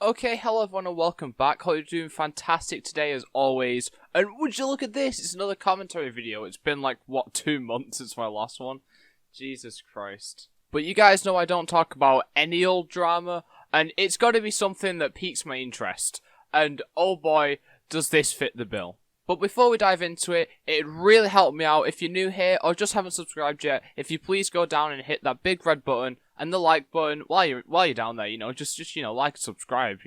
Okay, hello everyone and welcome back. Hope you're doing fantastic today as always. And would you look at this? It's another commentary video. It's been like, 2 months since my last one? Jesus Christ. But you guys know I don't talk about any old drama, and it's got to be something that piques my interest. And oh boy, does this fit the bill. But before we dive into it, it'd really help me out if you're new here or just haven't subscribed yet. If you please go down and hit that big red button and the like button while you're down there, just like and subscribe,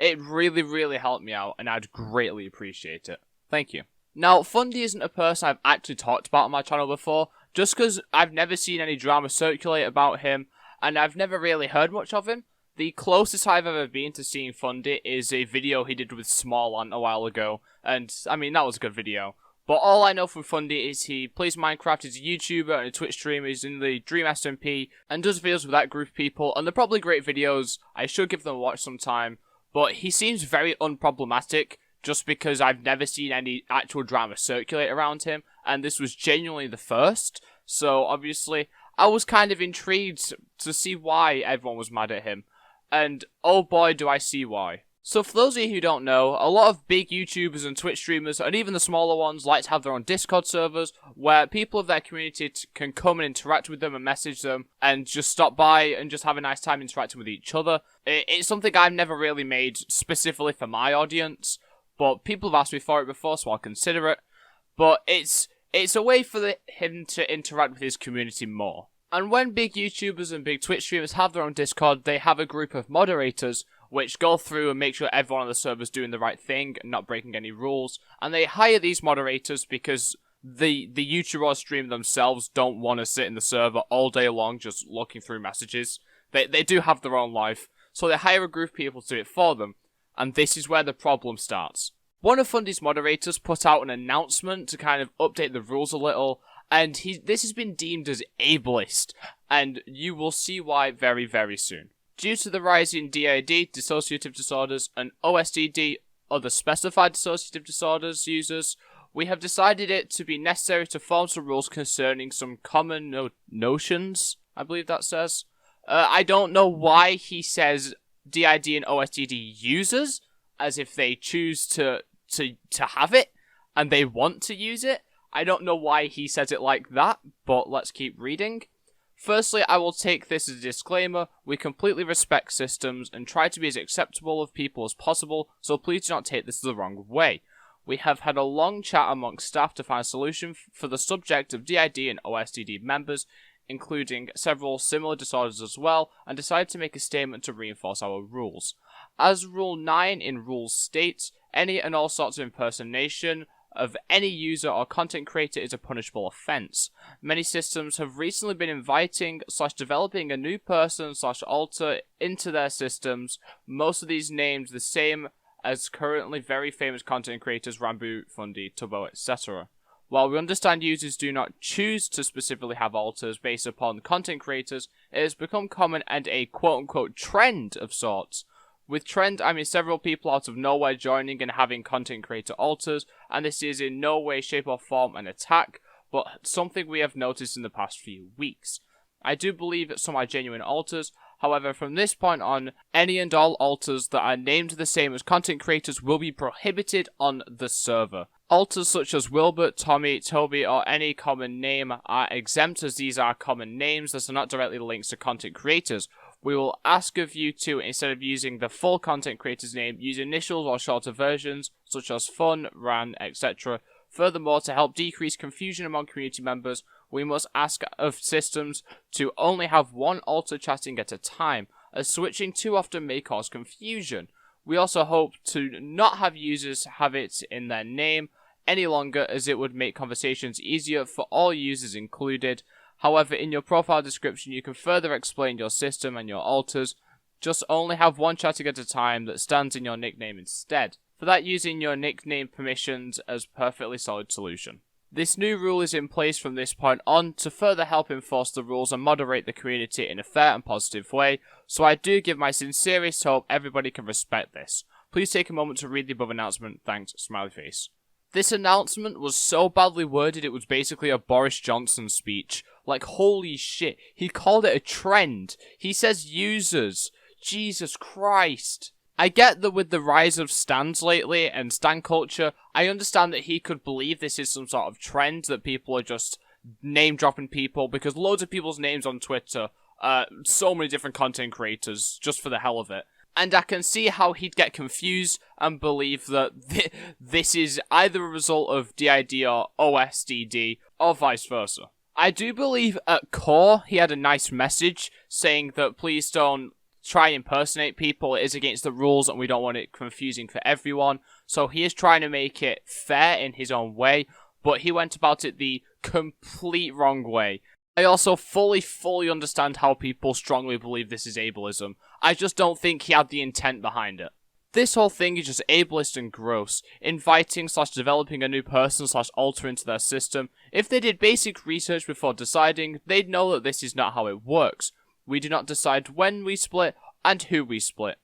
It really helped me out and I'd greatly appreciate it. Thank you. Now, Fundy isn't a person I've actually talked about on my channel before, just because I've never seen any drama circulate about him and I've never really heard much of him. The closest I've ever been to seeing Fundy is a video he did with Smallant a while ago, and I mean, that was a good video. But all I know from Fundy is he plays Minecraft, he's a YouTuber and a Twitch streamer, he's in the Dream SMP, and does videos with that group of people, and they're probably great videos. I should give them a watch sometime, but he seems very unproblematic, just because I've never seen any actual drama circulate around him, and this was genuinely the first, so obviously, I was kind of intrigued to see why everyone was mad at him. And oh boy, do I see why. So for those of you who don't know, a lot of big YouTubers and Twitch streamers, and even the smaller ones, like to have their own Discord servers, where people of their community can come and interact with them and message them, and just stop by and just have a nice time interacting with each other. It's something I've never really made specifically for my audience, but people have asked me for it before, so I'll consider it. But it's a way for him to interact with his community more. And when big YouTubers and big Twitch streamers have their own Discord, they have a group of moderators which go through and make sure everyone on the server is doing the right thing and not breaking any rules. And they hire these moderators because the YouTuber or streamer themselves don't want to sit in the server all day long just looking through messages. They do have their own life, so they hire a group of people to do it for them. And this is where the problem starts. One of Fundy's moderators put out an announcement to kind of update the rules a little, and this has been deemed as ableist, and you will see why very soon. Due to the rise in DID, dissociative disorders, and OSDD, other specified dissociative disorders users, we have decided it to be necessary to form some rules concerning some common notions, I believe that says. I don't know why he says DID and OSDD users, as if they choose to have it, and they want to use it. I don't know why he says it like that, but let's keep reading. Firstly, I will take this as a disclaimer. We completely respect systems and try to be as acceptable of people as possible, so please do not take this the wrong way. We have had a long chat amongst staff to find a solution for the subject of DID and OSDD members, including several similar disorders as well, and decided to make a statement to reinforce our rules. As Rule 9 in Rules states, any and all sorts of impersonation of any user or content creator is a punishable offense. Many systems have recently been inviting/developing a new person/alter into their systems, most of these named the same as currently very famous content creators Rambo, Fundy, Tubbo, etc. While we understand users do not choose to specifically have alters based upon content creators, it has become common and a quote-unquote trend of sorts. With trend, I mean several people out of nowhere joining and having content creator alters, and this is in no way, shape or form an attack, but something we have noticed in the past few weeks. I do believe that some are genuine alters, however from this point on, any and all alters that are named the same as content creators will be prohibited on the server. Alters such as Wilbert, Tommy, Toby or any common name are exempt as these are common names that are not directly linked to content creators. We will ask of you to, instead of using the full content creator's name, use initials or shorter versions, such as Fun, Ran, etc. Furthermore, to help decrease confusion among community members, we must ask of systems to only have one alter chatting at a time, as switching too often may cause confusion. We also hope to not have users have it in their name any longer, as it would make conversations easier for all users included. However, in your profile description, you can further explain your system and your alters. Just only have one chatting at a time that stands in your nickname instead. For that, using your nickname permissions as perfectly solid solution. This new rule is in place from this point on to further help enforce the rules and moderate the community in a fair and positive way, so I do give my sincerest hope everybody can respect this. Please take a moment to read the above announcement. Thanks, smiley face. This announcement was so badly worded it was basically a Boris Johnson speech. Like, holy shit, he called it a trend. He says users. Jesus Christ. I get that with the rise of stans lately and stan culture, I understand that he could believe this is some sort of trend, that people are just name-dropping people, because loads of people's names on Twitter, so many different content creators, just for the hell of it. And I can see how he'd get confused and believe that this is either a result of DID or OSDD, or vice versa. I do believe at core he had a nice message saying that please don't try impersonate people, it is against the rules and we don't want it confusing for everyone. So he is trying to make it fair in his own way, but he went about it the complete wrong way. I also fully understand how people strongly believe this is ableism. I just don't think he had the intent behind it. This whole thing is just ableist and gross, inviting / developing a new person / alter into their system. If they did basic research before deciding, they'd know that this is not how it works. We do not decide when we split and who we split.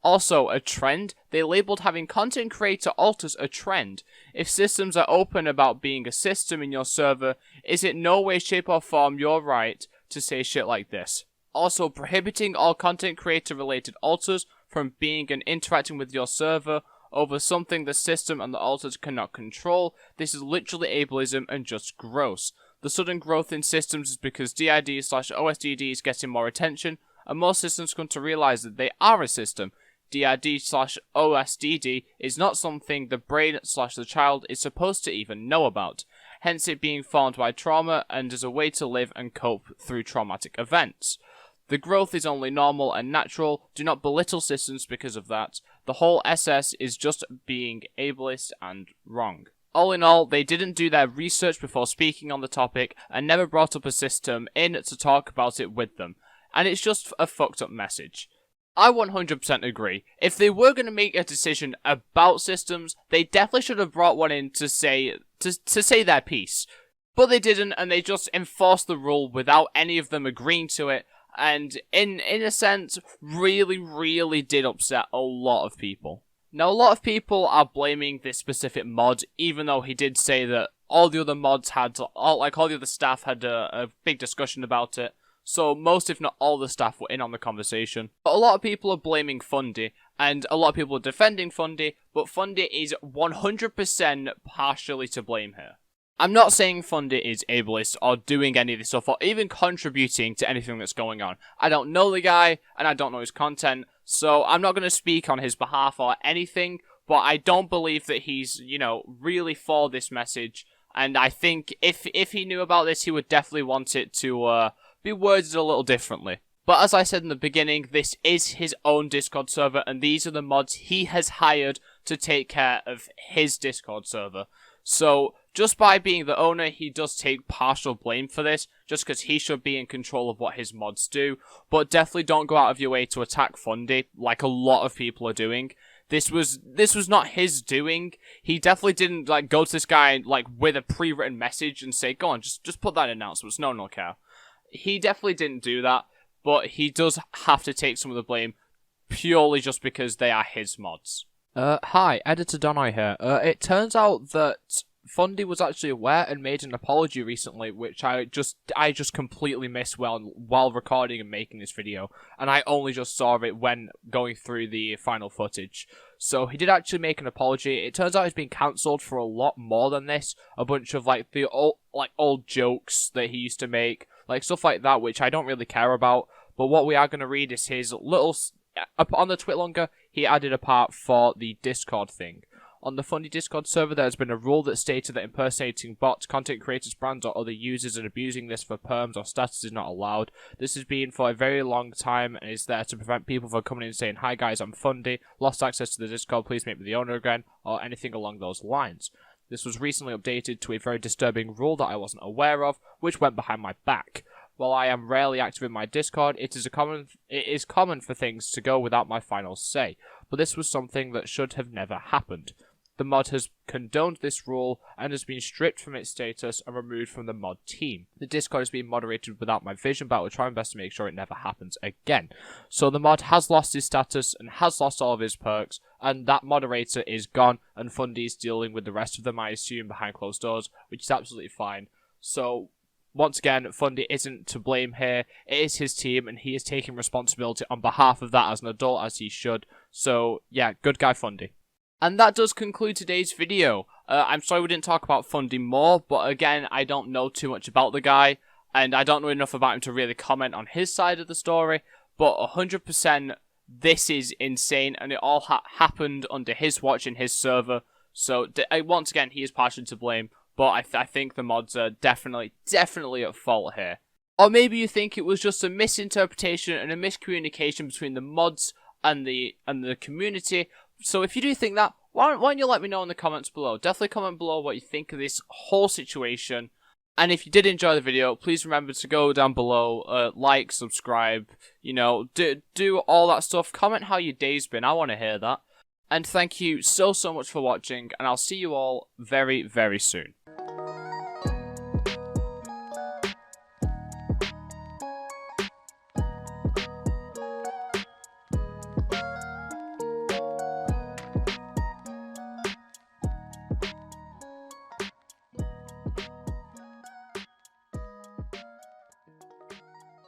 Also, a trend, they labeled having content creator alters a trend. If systems are open about being a system in your server, is it no way, shape or form your right to say shit like this. Also, prohibiting all content creator related alters from being and interacting with your server over something the system and the alters cannot control. This is literally ableism and just gross. The sudden growth in systems is because DID / OSDD is getting more attention, and more systems come to realize that they are a system. DID / OSDD is not something the brain / the child is supposed to even know about, hence it being formed by trauma and as a way to live and cope through traumatic events. The growth is only normal and natural, do not belittle systems because of that. The whole SS is just being ableist and wrong. All in all, they didn't do their research before speaking on the topic and never brought up a system in to talk about it with them. And it's just a fucked up message. I 100% agree. If they were going to make a decision about systems, they definitely should have brought one in to say their piece. But they didn't, and they just enforced the rule without any of them agreeing to it, and in a sense, really did upset a lot of people. Now, a lot of people are blaming this specific mod, even though he did say that all the other mods had, all the other staff had a big discussion about it. So most, if not all, the staff were in on the conversation. But a lot of people are blaming Fundy, and a lot of people are defending Fundy, but Fundy is 100% partially to blame here. I'm not saying Fundy is ableist or doing any of this stuff or even contributing to anything that's going on. I don't know the guy, and I don't know his content, so I'm not going to speak on his behalf or anything, but I don't believe that he's, really for this message, and I think if he knew about this, he would definitely want it to be worded a little differently. But as I said in the beginning, this is his own Discord server, and these are the mods he has hired to take care of his Discord server. So, just by being the owner, he does take partial blame for this, just because he should be in control of what his mods do, but definitely don't go out of your way to attack Fundy, like a lot of people are doing. This was not his doing. He definitely didn't, go to this guy, with a pre-written message and say, go on, just put that in announcements, no one will care. He definitely didn't do that, but he does have to take some of the blame, purely just because they are his mods. Hi, Editor Donoy here. It turns out that Fundy was actually aware and made an apology recently, which I just completely missed while recording and making this video, and I only just saw it when going through the final footage. So he did actually make an apology. It turns out he's been cancelled for a lot more than this. A bunch of the old jokes that he used to make, stuff like that, which I don't really care about. But what we are going to read is his little on the Twitlonger, he added a part for the Discord thing. On the Fundy Discord server, there has been a rule that stated that impersonating bots, content creators, brands, or other users and abusing this for perms or status is not allowed. This has been for a very long time and is there to prevent people from coming in and saying, "Hi guys, I'm Fundy, lost access to the Discord, please make me the owner again," or anything along those lines. This was recently updated to a very disturbing rule that I wasn't aware of, which went behind my back. While I am rarely active in my Discord, it is common for things to go without my final say, but this was something that should have never happened. The mod has condoned this rule and has been stripped from its status and removed from the mod team. The Discord is being moderated without my vision, but I will try my best to make sure it never happens again. So the mod has lost his status and has lost all of his perks, and that moderator is gone, and Fundy is dealing with the rest of them, I assume, behind closed doors, which is absolutely fine. So, once again, Fundy isn't to blame here. It is his team, and he is taking responsibility on behalf of that as an adult, as he should. So yeah, good guy Fundy. And that does conclude today's video. I'm sorry we didn't talk about Fundy more, but again, I don't know too much about the guy, and I don't know enough about him to really comment on his side of the story, but 100% this is insane, and it all happened under his watch in his server, so once again, he is partially to blame, but I think the mods are definitely at fault here. Or maybe you think it was just a misinterpretation and a miscommunication between the mods and the community. So if you do think that, why don't you let me know in the comments below. Definitely comment below what you think of this whole situation. And if you did enjoy the video, please remember to go down below, like, subscribe, you know, do all that stuff. Comment how your day's been. I want to hear that. And thank you so much for watching, and I'll see you all very, very soon.